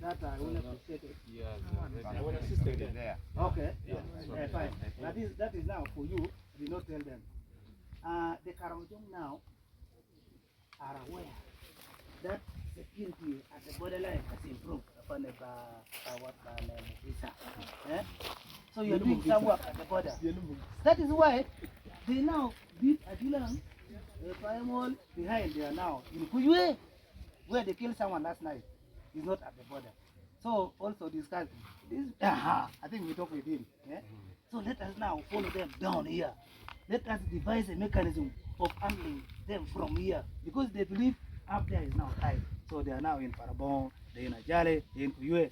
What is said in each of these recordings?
that I will appreciate it. Our assistant is there. Okay. Fine. That is now for you. Do not tell them. The Karamojong now are aware that security at the borderline has improved upon the visa. So you're doing some work at the border. That is why they now beat Adilang, Payamol behind there now in Kuyue, where they killed someone last night. He's not at the border. So also this guy, I think we talk with him. So let us now follow them down here. Let us devise a mechanism of handling them from here, because they believe up there is now tight. So they are now in Parabon, they're in Ajale, they're in Kuyue.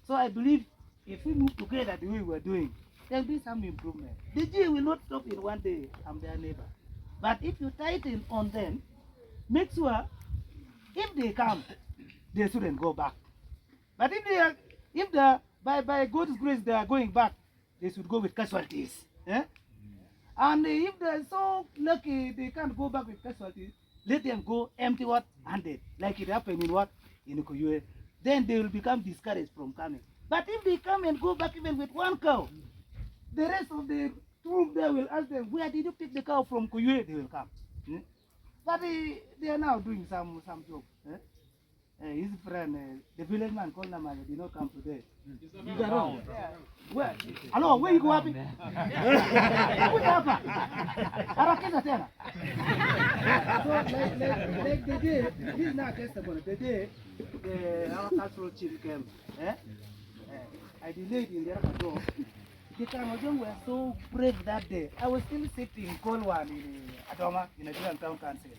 So I believe if we move together the way we're doing, there will be some improvement. The G will not stop in one day. I'm their neighbor. But if you tighten on them, make sure if they come, they shouldn't go back. But if by God's grace they are going back, they should go with casualties. And if they're so lucky they can't go back with casualties, let them go empty-handed, like it happened in Kuyue. Then they will become discouraged from coming. But if they come and go back even with one cow, the rest of the troop there will ask them, where did you pick the cow from Kuyue? They will come. But they are now doing some job. His friend, the village man called Namaya, did not come today. He's around. Where? Hello, where you go happy? What happened? Arakeza tena. So like the day, this is not testimony. The day our cultural chief came, I delayed in the Agago. The Karamojong were so brave that day. I was still sitting in Kolwan in Adoma, in a Nigerian town council.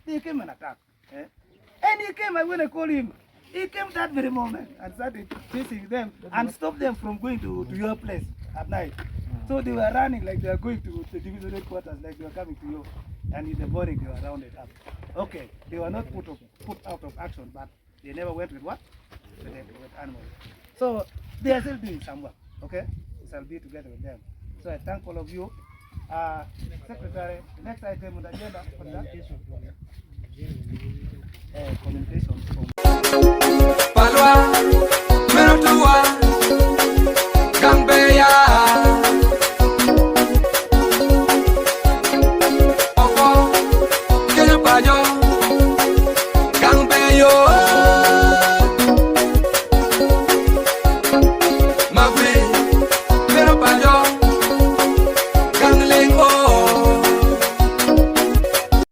They came and attacked. And he came, when I called him, he came that very moment and started chasing them and stopped them from going to your place at night. So they were running like they were going to the division headquarters, like they were coming to you. And in the morning they were rounded up. Okay, they were not put out of action, but they never went with what? With animals. So they are still doing some work, okay? So I'll be together with them. So I thank all of you. Secretary, the next item on the agenda for that. Commentation from Palwa, Merotua, Gambeya, Opo, Kenapayo.